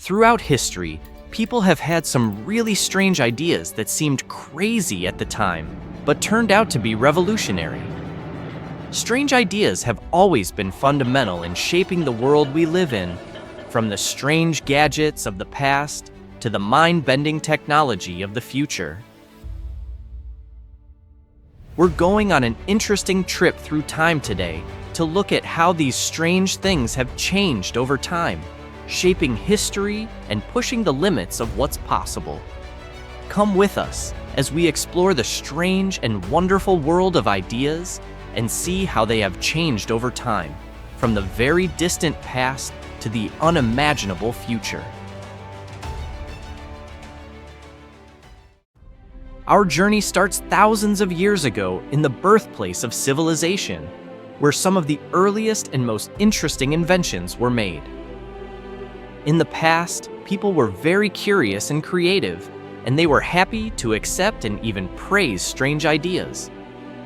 Throughout history, people have had some really strange ideas that seemed crazy at the time, but turned out to be revolutionary. Strange ideas have always been fundamental in shaping the world we live in, from the strange gadgets of the past to the mind-bending technology of the future. We're going on an interesting trip through time today to look at how these strange things have changed over time, shaping history and pushing the limits of what's possible. Come with us as we explore the strange and wonderful world of ideas and see how they have changed over time, from the very distant past to the unimaginable future. Our journey starts thousands of years ago in the birthplace of civilization, where some of the earliest and most interesting inventions were made. In the past, people were very curious and creative, and they were happy to accept and even praise strange ideas.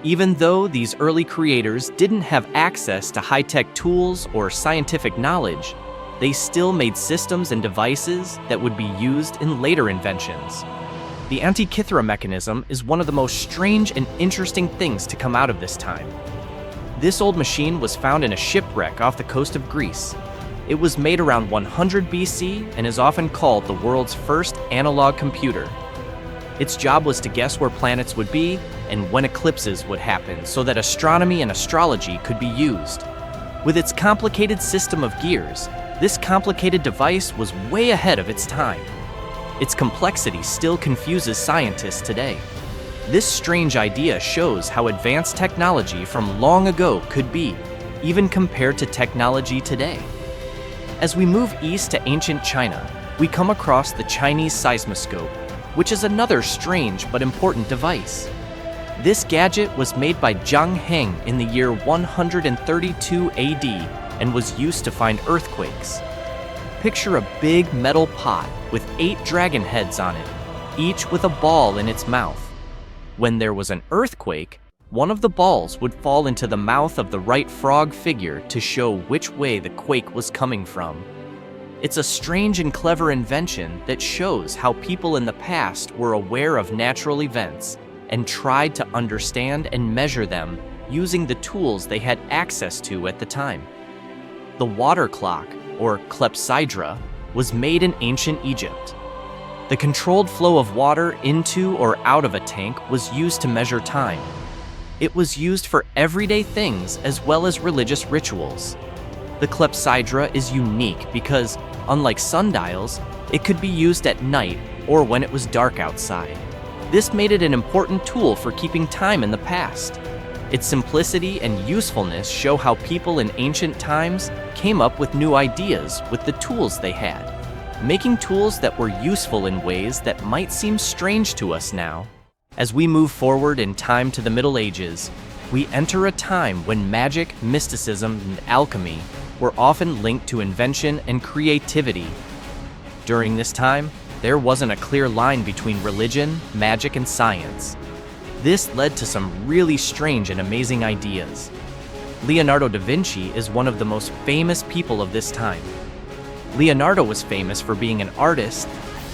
Even though these early creators didn't have access to high-tech tools or scientific knowledge, they still made systems and devices that would be used in later inventions. The Antikythera mechanism is one of the most strange and interesting things to come out of this time. This old machine was found in a shipwreck off the coast of Greece. It was made around 100 BC and is often called the world's first analog computer. Its job was to guess where planets would be and when eclipses would happen so that astronomy and astrology could be used. With its complicated system of gears, this complicated device was way ahead of its time. Its complexity still confuses scientists today. This strange idea shows how advanced technology from long ago could be, even compared to technology today. As we move east to ancient China, we come across the Chinese seismoscope, which is another strange but important device. This gadget was made by Zhang Heng in the year 132 AD and was used to find earthquakes. Picture a big metal pot with 8 dragon heads on it, each with a ball in its mouth. When there was an earthquake, one of the balls would fall into the mouth of the right frog figure to show which way the quake was coming from. It's a strange and clever invention that shows how people in the past were aware of natural events and tried to understand and measure them using the tools they had access to at the time. The water clock, or clepsydra, was made in ancient Egypt. The controlled flow of water into or out of a tank was used to measure time. It was used for everyday things as well as religious rituals. The clepsydra is unique because, unlike sundials, it could be used at night or when it was dark outside. This made it an important tool for keeping time in the past. Its simplicity and usefulness show how people in ancient times came up with new ideas with the tools they had, making tools that were useful in ways that might seem strange to us now. As we move forward in time to the Middle Ages, we enter a time when magic, mysticism, and alchemy were often linked to invention and creativity. During this time, there wasn't a clear line between religion, magic, and science. This led to some really strange and amazing ideas. Leonardo da Vinci is one of the most famous people of this time. Leonardo was famous for being an artist,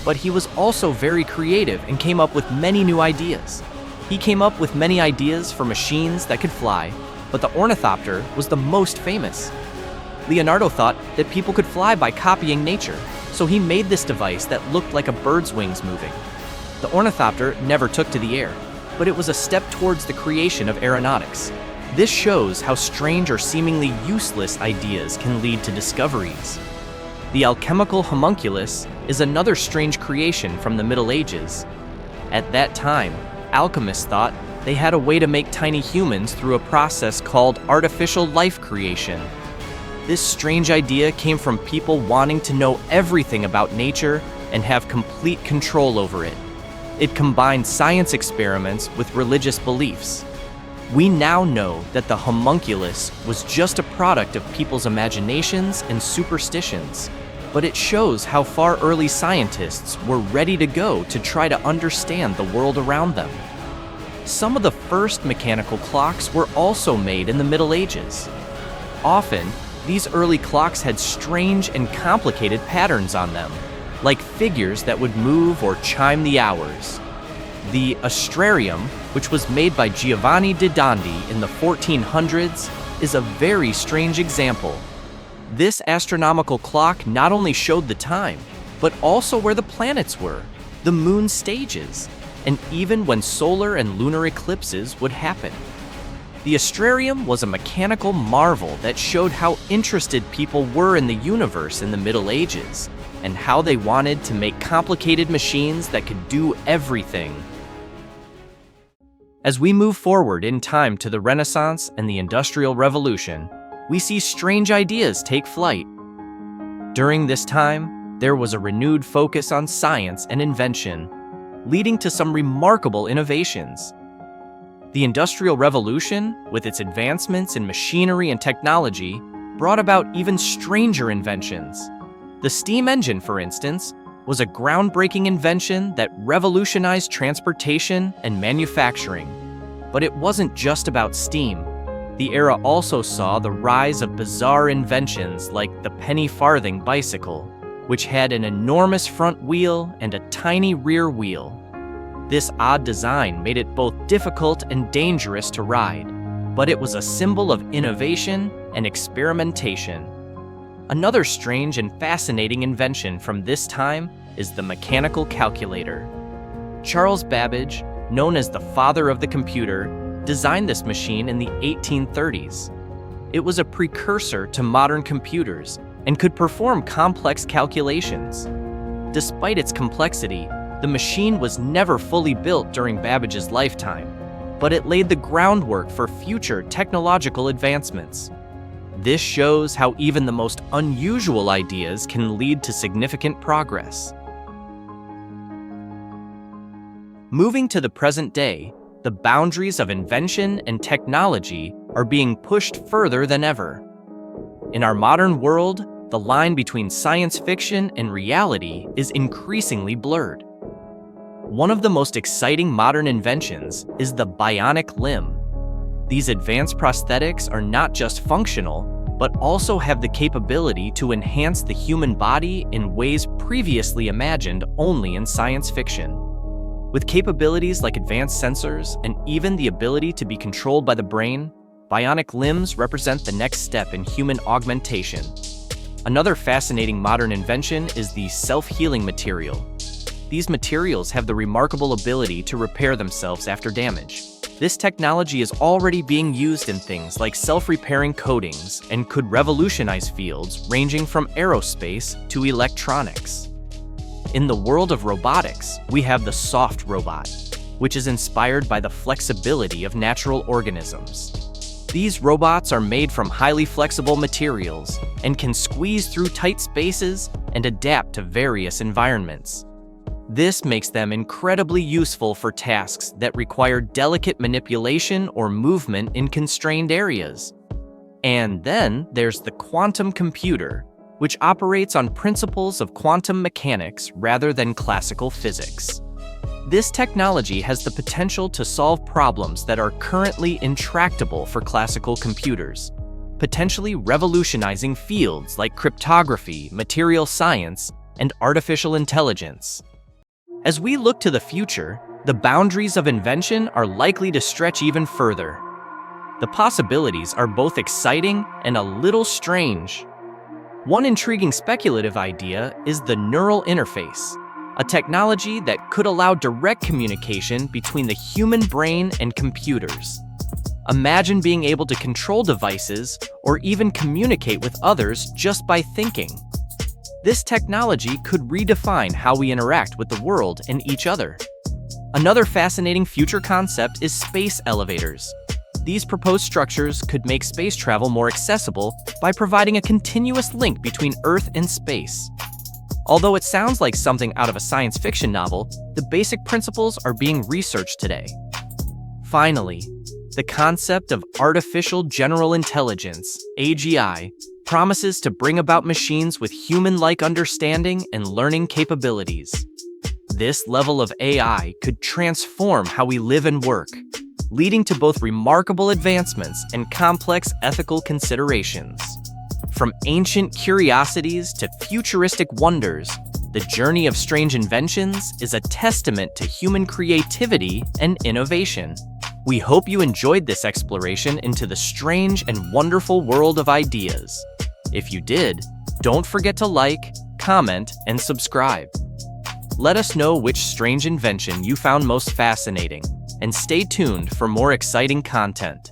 but he was also very creative and came up with many new ideas. He came up with many ideas for machines that could fly, but the ornithopter was the most famous. Leonardo thought that people could fly by copying nature, so he made this device that looked like a bird's wings moving. The ornithopter never took to the air, but it was a step towards the creation of aeronautics. This shows how strange or seemingly useless ideas can lead to discoveries. The alchemical homunculus is another strange creation from the Middle Ages. At that time, alchemists thought they had a way to make tiny humans through a process called artificial life creation. This strange idea came from people wanting to know everything about nature and have complete control over it. It combined science experiments with religious beliefs. We now know that the homunculus was just a product of people's imaginations and superstitions, but it shows how far early scientists were ready to go to try to understand the world around them. Some of the first mechanical clocks were also made in the Middle Ages. Often, These early clocks had strange and complicated patterns on them, like figures that would move or chime the hours. The astrarium, which was made by Giovanni di Dondi in the 1400s, is a very strange example. This astronomical clock not only showed the time, but also where the planets were, the moon stages, and even when solar and lunar eclipses would happen. The astrarium was a mechanical marvel that showed how interested people were in the universe in the Middle Ages, and how they wanted to make complicated machines that could do everything. As we move forward in time to the Renaissance and the Industrial Revolution, we see strange ideas take flight. During this time, there was a renewed focus on science and invention, leading to some remarkable innovations. The Industrial Revolution, with its advancements in machinery and technology, brought about even stranger inventions. The steam engine, for instance, was a groundbreaking invention that revolutionized transportation and manufacturing. But it wasn't just about steam. The era also saw the rise of bizarre inventions like the penny farthing bicycle, which had an enormous front wheel and a tiny rear wheel. This odd design made it both difficult and dangerous to ride, but it was a symbol of innovation and experimentation. Another strange and fascinating invention from this time is the mechanical calculator. Charles Babbage, known as the father of the computer, designed this machine in the 1830s. It was a precursor to modern computers and could perform complex calculations. Despite its complexity, the machine was never fully built during Babbage's lifetime, but it laid the groundwork for future technological advancements. This shows how even the most unusual ideas can lead to significant progress. Moving to the present day, the boundaries of invention and technology are being pushed further than ever. In our modern world, the line between science fiction and reality is increasingly blurred. One of the most exciting modern inventions is the bionic limb. These advanced prosthetics are not just functional, but also have the capability to enhance the human body in ways previously imagined only in science fiction. With capabilities like advanced sensors and even the ability to be controlled by the brain, bionic limbs represent the next step in human augmentation. Another fascinating modern invention is the self-healing material. These materials have the remarkable ability to repair themselves after damage. This technology is already being used in things like self-repairing coatings and could revolutionize fields ranging from aerospace to electronics. In the world of robotics, we have the soft robot, which is inspired by the flexibility of natural organisms. These robots are made from highly flexible materials and can squeeze through tight spaces and adapt to various environments. This makes them incredibly useful for tasks that require delicate manipulation or movement in constrained areas. And then there's the quantum computer, which operates on principles of quantum mechanics rather than classical physics. This technology has the potential to solve problems that are currently intractable for classical computers, potentially revolutionizing fields like cryptography, material science, and artificial intelligence. As we look to the future, the boundaries of invention are likely to stretch even further. The possibilities are both exciting and a little strange. One intriguing speculative idea is the neural interface, a technology that could allow direct communication between the human brain and computers. Imagine being able to control devices or even communicate with others just by thinking. This technology could redefine how we interact with the world and each other. Another fascinating future concept is space elevators. These proposed structures could make space travel more accessible by providing a continuous link between Earth and space. Although it sounds like something out of a science fiction novel, the basic principles are being researched today. Finally, the concept of artificial general intelligence, AGI, promises to bring about machines with human-like understanding and learning capabilities. This level of AI could transform how we live and work, leading to both remarkable advancements and complex ethical considerations. From ancient curiosities to futuristic wonders, the journey of strange inventions is a testament to human creativity and innovation. We hope you enjoyed this exploration into the strange and wonderful world of ideas. If you did, don't forget to like, comment, and subscribe. Let us know which strange invention you found most fascinating, and stay tuned for more exciting content.